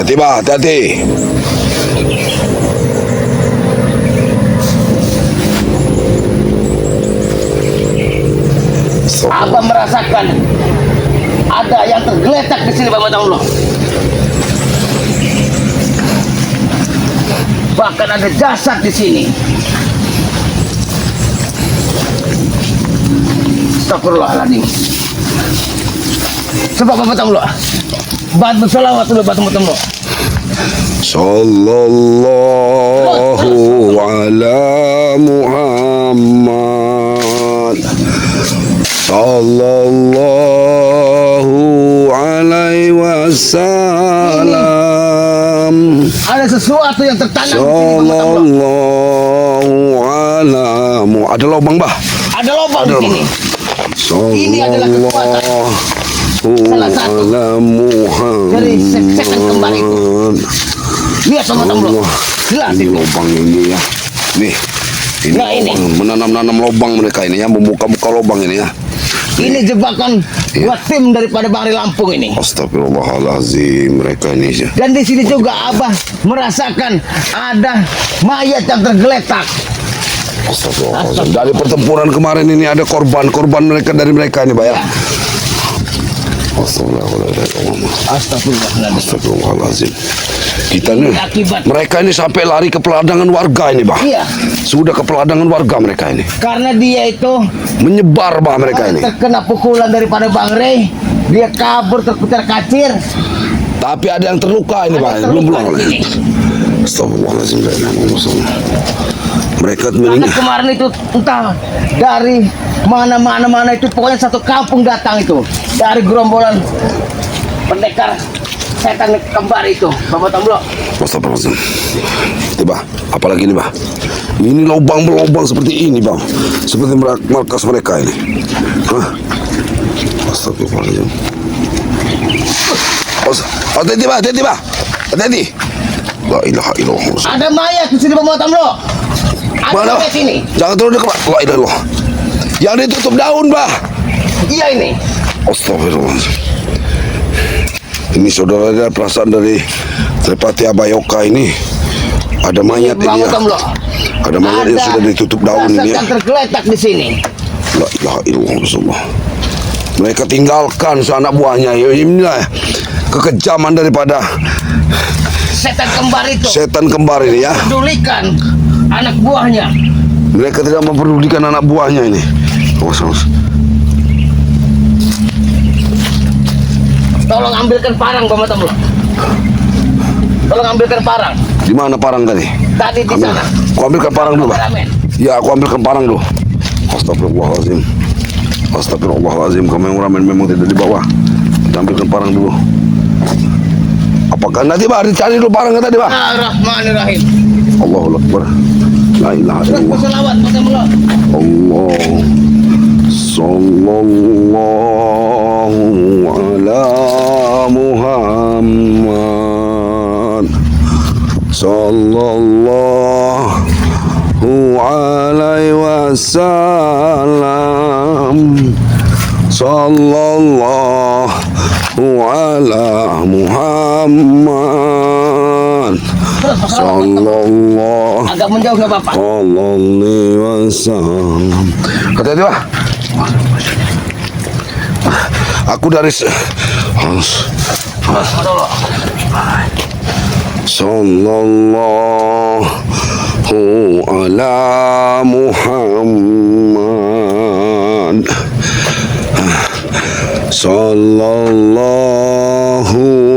Hati-hati bah, hati-hati. Abah merasakan ada yang tergeletak di sini, Bapak Allah. Bahkan ada jasad di sini. Astagfirullahaladzim. Sebab Bapak Allah, bantu selawat dulu Bapak Allah. Sallallahu ala Muhammad. Sallallahu alaihi wasallam. Ada sesuatu yang tertanam di sini, Bapak Allah. Sallallahu ala Muhammad. Ada lubang bah. Ada lubang di sini. Ini adalah kekuatan salah satu dari setan kembar itu. Lihat Bapak Allah. Lihat Ini lubang ini ya. Nih. Ini, Nah, ini. menanam-nanam lubang mereka ini ya, membuka-buka lubang ini ya. Ini jebakan buat tim daripada Bang Ri Lampung ini. Astagfirullahaladzim, mereka ini ya. Dan di sini juga Abah merasakan ada mayat yang tergeletak. Astagfirullahaladzim. Dari pertempuran kemarin ini ada korban mereka dari mereka ini, Pak ya. Astagfirullahaladzim. Astagfirullahaladzim. Kita nih, Akibat. mereka ini sampai lari ke peladangan warga ini, Pak. Iya. Sudah ke peladangan warga mereka ini. Karena dia itu Menyebar, Pak, mereka ini. terkena pukulan daripada Bang Ray, dia kabur terkucar kacir. Tapi ada yang terluka ini, Pak. Ada Belum terluka di sini. Astagfirullahaladzim. Mereka Karena meninggal. kemarin itu entah dari mana itu, pokoknya satu kampung datang itu dari gerombolan pendekar setan kembar itu, Bapak Tomblo. Astagfirullahaladzim. Tiba, apalagi ini, Pak? Ini lubang-lubang seperti ini, Bang. Seperti markas mereka ini. Hah? Astagfirullahaladzim. Hati-hati, Pak. Hati-hati, Pak. Hati-hati. La ilaha illallah. Ada mayat di sini, Bapak Tomblo. Ada Mana? mayat sini. Jangan turun dekat, Pak. La ilaha illallah. Yang ditutup daun, Pak. Iya ini. Astagfirullahaladzim. Ini saudara, ada perasaan dari Tripati Abayoka ini. Ada mayat ini Bapak ya. Tomblo. Ada mayat yang sudah ditutup daun jasad ini ya. yang tergeletak di sini. La ilaha illallah Rasulullah. Mereka tinggalkan anak buahnya. Inilah kekejaman daripada Setan kembar itu setan kembar ini ya. pedulikan anak buahnya. Mereka tidak mempedulikan anak buahnya ini. Awas, awas. Tolong ambilkan parang, Bapak Tomblo. Tolong ambilkan parang. Di mana parang tadi? Tadi di sana. Aku ambilkan parang dulu, Pak. Kameramen. Ya, aku ambilkan parang dulu. Astagfirullahaladzim. Astagfirullahaladzim. Kameramen memang tidak di bawah. Kita ambilkan parang dulu. Apakah nanti, Pak, dicari dulu parangnya tadi, Pak? Bismillahirrahmanirrahim. Allahu Akbar. La ilaha Terus illallah. berselawat, Bapak Tomblo. Allah sallallahu ala Muhammad sallallahu alaihi wasallam sallallahu ala Muhammad Terus berselawat. sallallahu Agak menjauh nggak Bapak? alaihi wasallam. Hati-hati, Pak. Aku dari Bapak Tomblo. sallallahu ala Muhammad sallallahu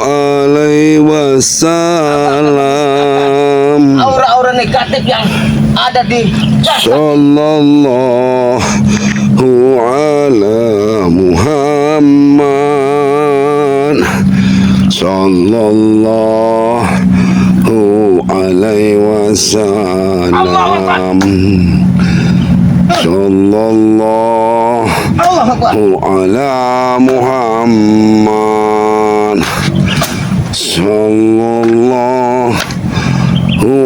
alaihi wasallam Aura-aura negatif yang ada di jasad. sallallahu ala Muhammad sallallahu alaihi wasallam sallallahu Allah Akbar. ala Muhammad sallallahu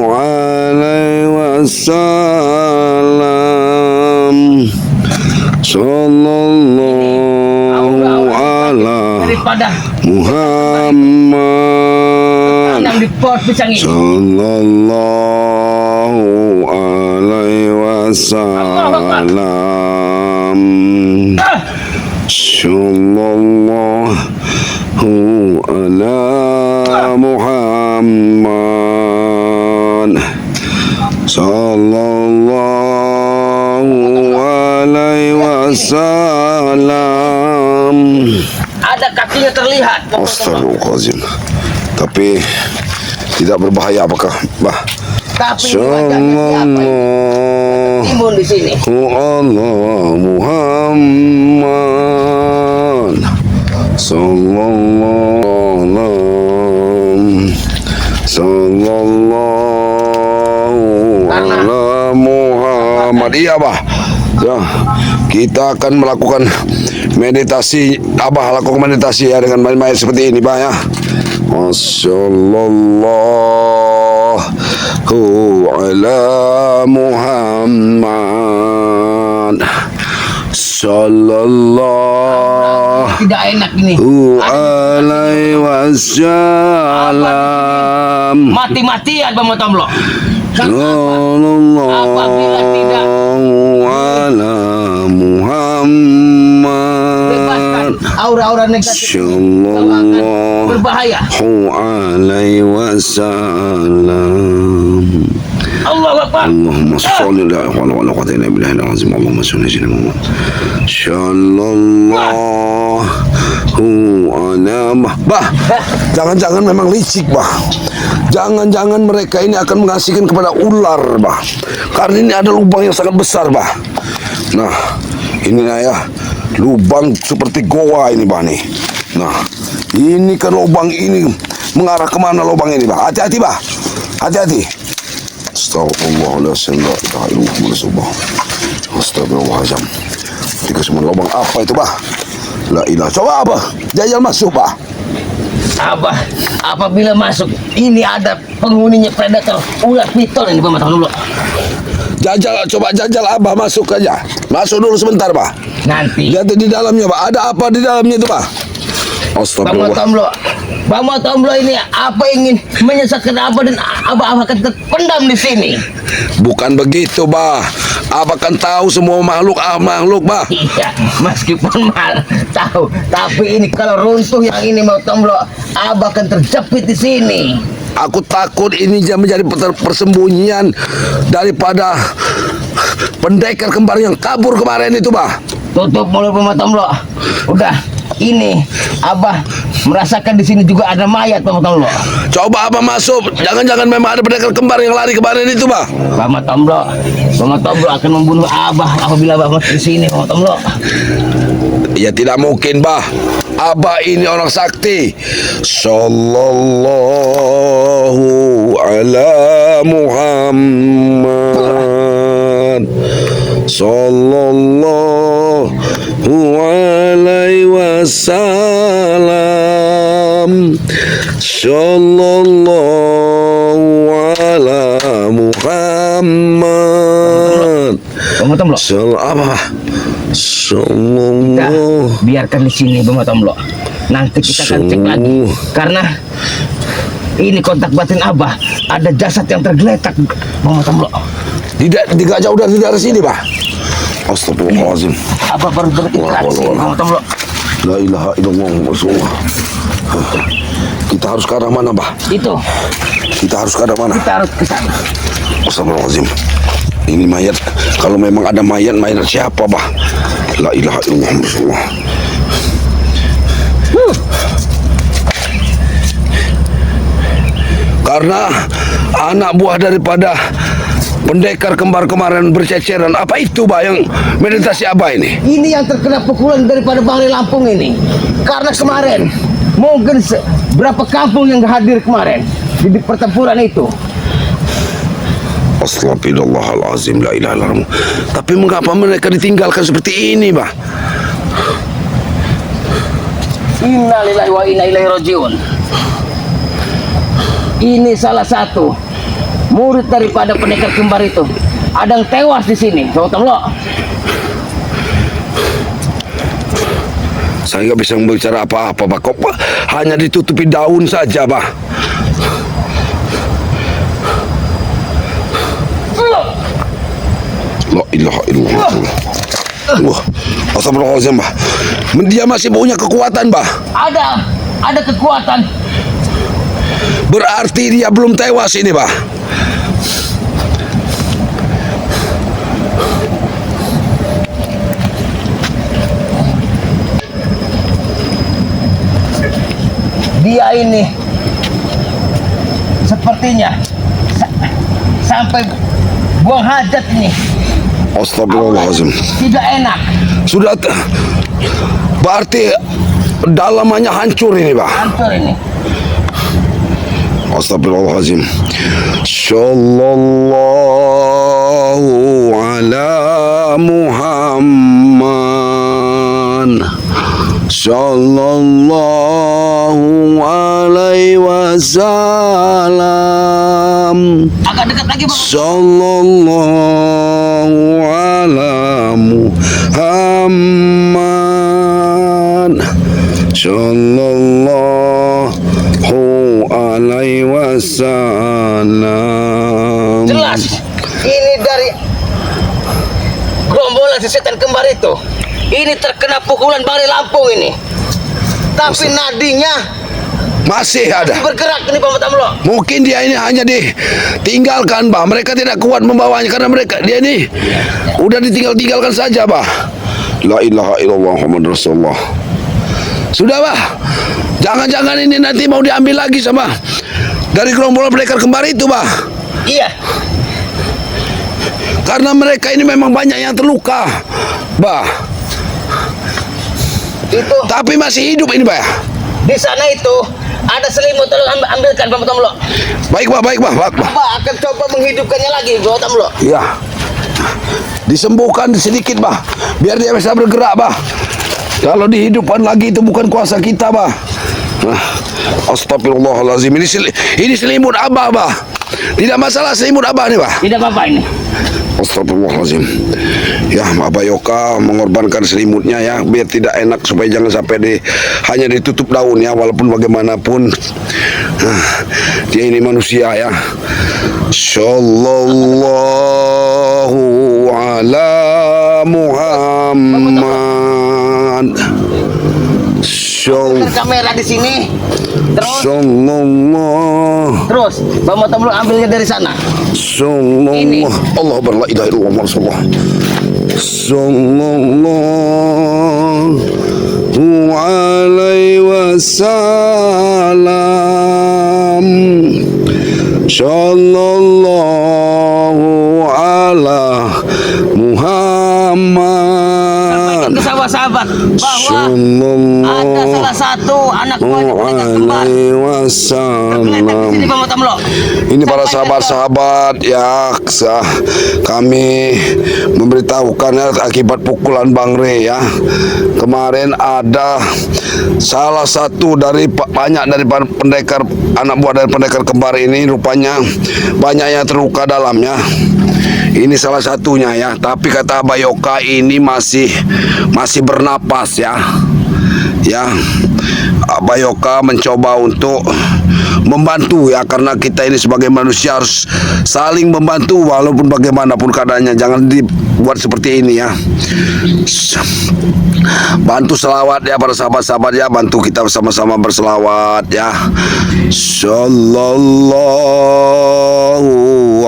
alaihi wasallam sallallahu ala Daripada Muhammad di pot pisang ini. Sallallahu alaihi wasallam. Sallallahu ala Muhammad. Sallallahu alaihi wasallam. Ada kakinya terlihat. Astagfirullahaladzim. Tapi tidak berbahaya apakah, Bah? Tapi wajahnya siapa ini? Timbun di sini. Allah Muhammad sallallahu ala Muhammad. Iya, Bah. Ya, kita akan melakukan meditasi. Abah lakukan meditasi ya dengan main-main seperti ini, Bah ya. Wassallallahu ala Muhammad sallallahu Tidak enak ini. alaihi wasallam. Mati-matian Bang Tomlo. Sallallahu Apabila tidak ala Muhammad. bebaskan aura-aura negatif Sallallahu berbahaya. alaihi wasallam. Allah Akbar. Allahumma sholli ala Muhammad wa ala ali Muhammad. Allahumma sholli ala Muhammad. Sallallahu ala Bah, jangan-jangan memang licik, Bah. Jangan-jangan mereka ini akan mengasihkan kepada ular, Bah. Karena ini ada lubang yang sangat besar, Bah. Nah, ini ya, lubang seperti goa ini, Bah nih. Nah, ini kan lubang ini mengarah kemana lubang ini, Bah? Hati-hati, Bah. Hati-hati. Astagfirullahaladzim. La ilaha illallah. Astagfirullahaladzim. Tiga semua lubang apa itu, Bah? La ilaha. Coba apa? Jajal masuk, Bah. Abah, apabila masuk ini ada penghuninya predator ular piton ini Bang dulu. Jajal, coba jajal Abah masuk aja. Masuk dulu sebentar, Bah. Nanti Lihat di dalamnya, Bah. Ada apa di dalamnya itu, Bah? Bang Astagfirullah. Tomlo, Bang Tomlo ini apa ingin menyesatkan Abah dan Abah akan terpendam di sini. Bukan begitu, Bah. Abah kan tahu semua makhluk Bah. Iya, meskipun mal tahu, tapi ini kalau runtuh yang ini Bang Tomlo, Abah akan terjepit di sini. Aku takut ini menjadi persembunyian daripada pendekar kembar yang kabur kemarin itu, Bah. Tutup mulut Bang Tomlo. Udah, ini Abah merasakan di sini juga ada mayat Bang Tomlo. Coba Abah masuk. Jangan-jangan memang ada pendekar kembar yang lari kemarin itu, Bah. Bang Tomlo akan membunuh Abah apabila Abah masuk di sini Bang Tomlo. Ya tidak mungkin, Bah. Abah ini orang sakti. Sallallahu ala Muhammad. Sallallahu alaihi wasallam. Sallallahu ala Muhammad. Bang Tomlo, Apa? kita Sallallahu. biarkan di sini Bang Tomlo. Nanti kita akan cek lagi karena ini kontak batin Abah ada jasad yang tergeletak Bang Tomlo. Tidak jauh dari sini, Bah. Astagfirullahaladzim. Abah baru berinteraksi Bang Tomlo. La ilaha illallah Rasulullah. Kita harus ke arah mana, Bah? Itu Kita harus ke arah mana? kita harus ke sana. Astagfirullahaladzim. Ini mayat. Kalau memang ada mayat siapa, Bah? La ilaha illallah Rasulullah. Karena anak buah daripada pendekar kembar kemarin berceceran. Apa itu, Bah, yang meditasi Abah ini? Ini yang terkena pukulan daripada Bangli Lampung ini. Karena kemarin mungkin berapa kampung yang hadir kemarin di pertempuran itu. Astagfirullahaladzim, la ilaha illallah. Tapi mengapa mereka ditinggalkan seperti ini, Bah? Innalillahi wa inna ilaihi rajiun. Ini salah satu murid daripada pendekar kembar itu. Ada yang tewas di sini, Bang Tomlo. Saya nggak bisa membicara apa-apa, Bah. Kok, Bah, hanya ditutupi daun saja, Bah. La ilaha illallah. Wah, astagfirullahaladzim, bah. Dia masih punya kekuatan, bah. Ada kekuatan. Berarti dia belum tewas ini, bah. Dia ini sepertinya sampai buang hajat ini. Astagfirullahaladzim. Tidak enak. Sudah berarti dalamannya hancur ini, bah. Hancur ini. Astagfirullahaladzim. Sallallahu ala Muhammad. Sallallahu alaihi wasallam. Agak dekat lagi, Bang. Sallallahu ala Muhammad. Sallallahu alaihi wasallam. Jelas. Ini dari gerombolan si setan kembar itu. Ini terkena pukulan Bari Lampung ini. Tapi nadinya Masih ada. bergerak ini, Pak Tamlo. Mungkin dia ini hanya ditinggalkan, bah. Mereka tidak kuat membawanya karena dia ini udah ditinggalkan saja, bah. La ilaha illallah Muhammad Rasulullah. Sudah, bah. Jangan-jangan ini nanti mau diambil lagi sama dari gerombolan pendekar kembar itu, bah. Iya. Karena mereka ini memang banyak yang terluka, bah. Itu Tapi masih hidup ini, bah. di sana itu ada selimut, tolong ambilkan, Pak Tamlo. Baik, bah, baik, bah, baik, bah. Apa akan coba menghidupkannya lagi, Pak Tamlo? Ya. Disembuhkan sedikit, bah. Biar dia bisa bergerak, bah. Kalau dihidupkan lagi itu bukan kuasa kita, bah. Astagfirullahaladzim. Ini selimut Abah, bah. Tidak masalah selimut Abah nih, bah. Tidak apa-apa ini. Astagfirullahaladzim. Ya, Abah Yoka mengorbankan selimutnya ya, biar tidak enak, supaya jangan sampai hanya ditutup daun ya, walaupun bagaimanapun dia ini manusia ya. Sallallahu ala Muhammad. Ambilkan kamera di sini. Sallallahu Terus, Pak Tamlo ambilnya dari sana. Ini. Sallallahu Allah la ilaha illallah Rasulullah. Sallallahu alaihi wasallam. Sallallahu ala Muhammad. Ke sahabat-sahabat bahwa ada salah satu anak buahnya pendekar kembar. Tergeletak di sini, Pak Tamlo. Ini para sahabat-sahabat ya, kami memberitahukan ya, akibat pukulan Bang Re ya. Kemarin ada salah satu dari banyak dari pendekar, anak buah dari pendekar kembar ini, rupanya banyak yang terluka dalamnya. Ini salah satunya ya, tapi kata Abah Yoka ini masih bernapas ya. Ya, Abah Yoka mencoba untuk membantu ya, karena kita ini sebagai manusia harus saling membantu walaupun bagaimanapun keadaannya. Jangan dibuat seperti ini ya. Bantu selawat ya para sahabat-sahabat ya, bantu kita bersama-sama berselawat ya. Sallallahu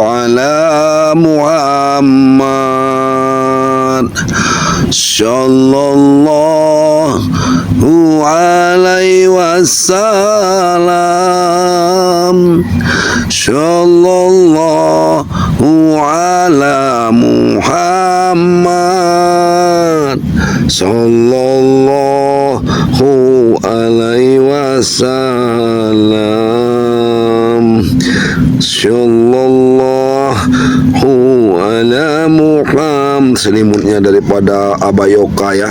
ala Muhammad. Sallallahu alaihi wasallam. Sallallahu ala Muhammad. Sallallahu alaihi wasallam. Sallallahu ala Muhammad. Selimutnya daripada Abah Yoka ya.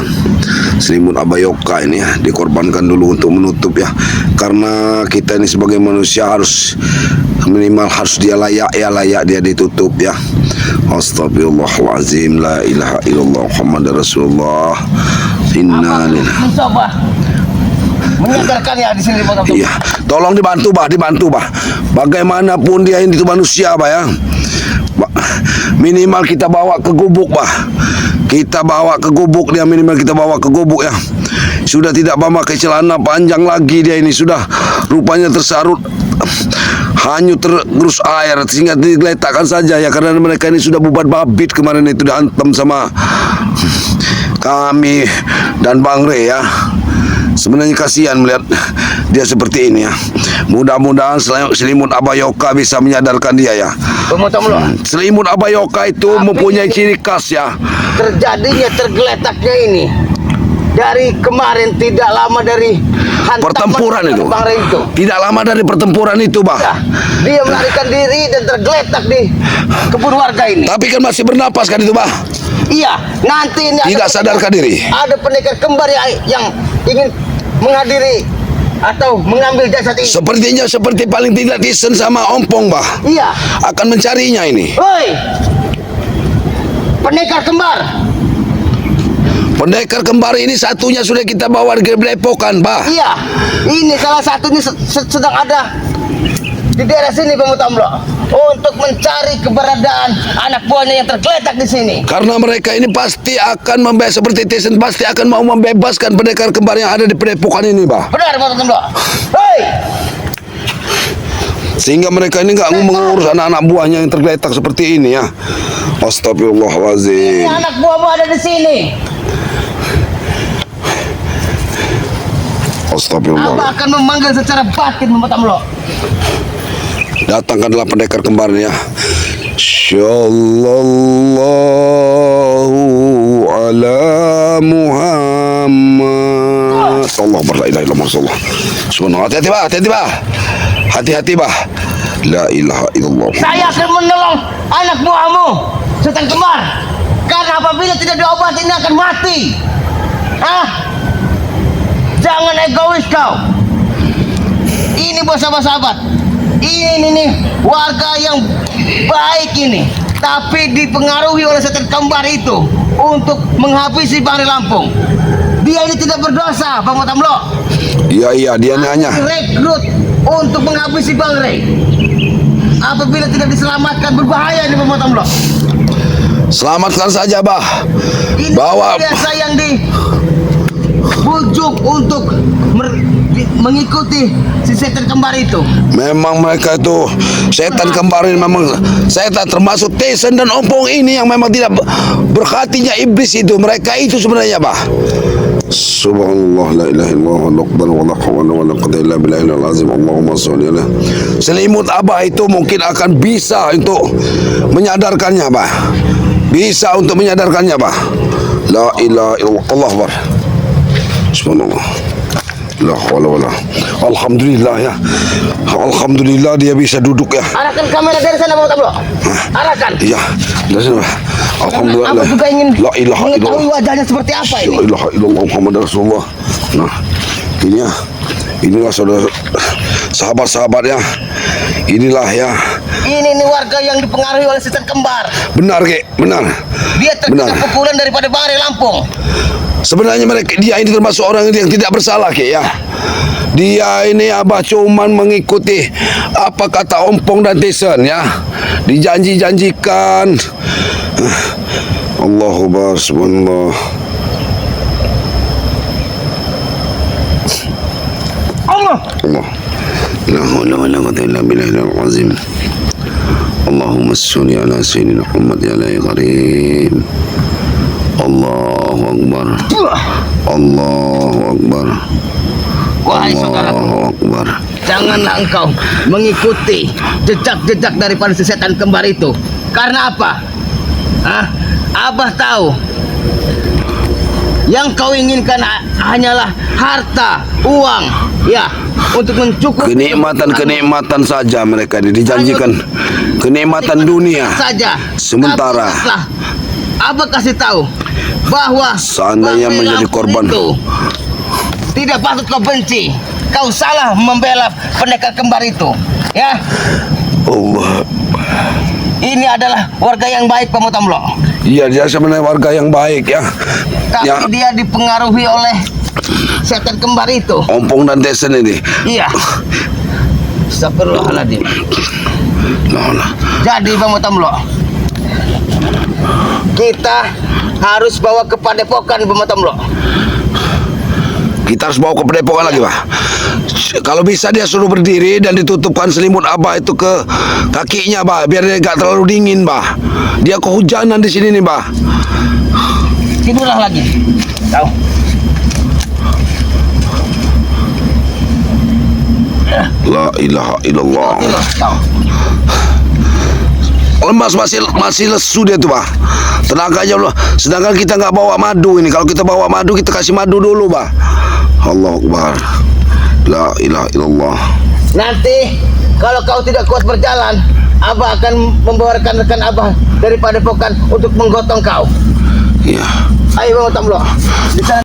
Selimut Abah Yoka ini ya, dikorbankan dulu untuk menutup ya. Karena kita ini sebagai manusia harus minimal harus dia layak ya, layak dia ditutup ya. Astagfirullahaladzim. La ilaha illallah Muhammad Rasulullah. Inna lillahi. Mencoba menyadarkan ya di sini, Pak Tamlo. Iya, tolong dibantu bah, Bagaimanapun dia ini itu manusia, bah ya. Minimal kita bawa ke gubuk, bah. Kita bawa ke gubuk dia, minimal kita bawa ke gubuk ya. Sudah tidak memakai celana panjang lagi dia ini, sudah rupanya tersarut hanyut tergerus air sehingga digeletakkan saja ya, karena mereka ini sudah bubat babit kemarin itu dihantam sama kami dan Bang Rey ya. Sebenarnya kasihan melihat dia seperti ini ya. Mudah-mudahan selimut Abayoka bisa menyadarkan dia ya. Selimut Abayoka itu mempunyai ciri khas ya. Terjadinya tergeletaknya ini dari kemarin, tidak lama dari pertempuran itu. Bang Rey itu. Tidak lama dari pertempuran itu, bah. Ya, dia melarikan diri dan tergeletak di kebun warga ini. Tapi kan masih bernapas kan itu, bah. Iya, nanti ini Tidak sadarkan diri. Ada pendekar kembar yang ingin menghadiri atau mengambil jasad ini. Sepertinya seperti paling tidak Tisen sama Ompong, bah. Iya. Akan mencarinya ini. Hoi, pendekar kembar. Pendekar kembar ini satunya sudah kita bawa ke Blepokan, bah. Iya, ini salah satunya sedang ada di daerah sini, Bang Utamlo, untuk mencari keberadaan anak buahnya yang tergeletak di sini. Karena mereka ini pasti akan seperti Tisen pasti akan mau membebaskan pendekar kembar yang ada di Blepokan ini, bah. Benar, Bang Utamlo. Hei, Sehingga mereka ini nggak mengurus anak-anak buahnya yang tergeletak seperti ini ya. ini Astagfirullahaladzim. anak buahmu ada di sini. Astagfirullah. Abah akan memanggil secara batin, Bang Utamlo. Datangkanlah pendekar kembarnya. Sallallahu ala Muhammad. Allah la ilaha illallah Rasulullah. Subhanallah. Hati-hati, bah. Hati-hati, bah. Hati-hati, bah. La ilaha illallah. Saya akan menolong anak buahmu, setan kembar. Karena apabila tidak diobati ini akan mati. Hah? Jangan egois kau. Ini bos sahabat-sahabat. Ini nih warga yang baik ini, tapi dipengaruhi oleh setan kembar itu untuk menghabisi Bang Rey Lampung. Dia ini tidak berdosa, Bang Utamlo. Iya, dia ini hanya Rekrut untuk menghabisi Bang Rey. Apabila tidak diselamatkan berbahaya ini, Bang Utamlo. selamatkan saja, bah. Ini Bawa biasa yang dibujuk untuk mengikuti si setan kembar itu. memang mereka itu setan kembar ini memang setan, termasuk Tisen dan Ompong ini yang memang tidak berhatinya iblis itu. Mereka itu sebenarnya, bah. Subhanallah, la ilaha illallah, Allahu akbar, wala hawla wala quwwata illa billahil azim. Allahumma shalli ala. Selimut Abah itu mungkin akan bisa untuk menyadarkannya, bah. Bisa untuk menyadarkannya, bah. La ilaha illallah, Allahu akbar. Subhanallah. La haula wala. Alhamdulillah ya. Alhamdulillah dia bisa duduk ya. Arahkan kamera dari sana, Bang Utamlo. Arahkan. Iya, dari sana. Alhamdulillah. Abah juga ingin La ilaha mengetahui illallah. wajahnya seperti apa ini. La ilaha illallah Muhammad Rasulullah. Nah, ini ya. Inilah saudara sahabat-sahabat ya. Inilah ya. Ini nih warga yang dipengaruhi oleh setan kembar. Benar, Kek. Benar. Dia terkena Benar. pukulan daripada Bang Rey Lampung. Sebenarnya dia ini termasuk orang yang tidak bersalah, Kek ya. Dia ini Abah cuman mengikuti apa kata Ompong dan Tisen ya. Dijanji-janjikan. Allahu Akbar, subhanallah. Allah. Allah. La haula wala quwwata illa billahil azim. Allahumma shalli ala sayyidina Muhammad ya karim. Allahu akbar. Allahu akbar. Wahai saudaraku, Allahu akbar. janganlah engkau mengikuti jejak-jejak daripada si setan kembar itu. Karena apa? Hah? Abah tahu yang kau inginkan hanyalah harta, uang, ya, untuk mencukupi Kenikmatan saja mereka dijanjikan kenikmatan dunia saja. sementara. Tapi setelah Abah kasih tahu bahwa Seandainya Bang Rey menjadi Lampung korban itu tidak patut kau benci. Kau salah membela pendekar kembar itu, ya. Allah. Ini adalah warga yang baik, Pak Utamlo. Iya, dia sebenarnya warga yang baik ya. Tapi Ya, dia dipengaruhi oleh setan kembar itu. Ompong dan Tesen ini. Iya. Astagfirullahaladzim. Nah. Jadi Bang Matamlo, kita harus bawa ke padepokan Bang Matamlo. Kita harus bawa ke padepokan lagi, Bah. Kalau bisa dia suruh berdiri dan ditutupkan selimut Abah itu ke kakinya, Bah, biar dia gak terlalu dingin, Bah. Dia kehujanan di sini nih, Bah. Tidurlah lagi. Tahu. La ilaha illallah. Tahu. Lemas, masih lesu dia tuh, Bah. Tenaganya Allah. Sedangkan kita nggak bawa madu ini. Kalau kita bawa madu, kita kasih madu dulu, Bah. Allahu Akbar. La ilaha illallah. Nanti kalau kau tidak kuat berjalan, Abah akan membawa rekan-rekan Abah dari padepokan untuk menggotong kau. Iya. Ayo Bang Matamlo. Di sana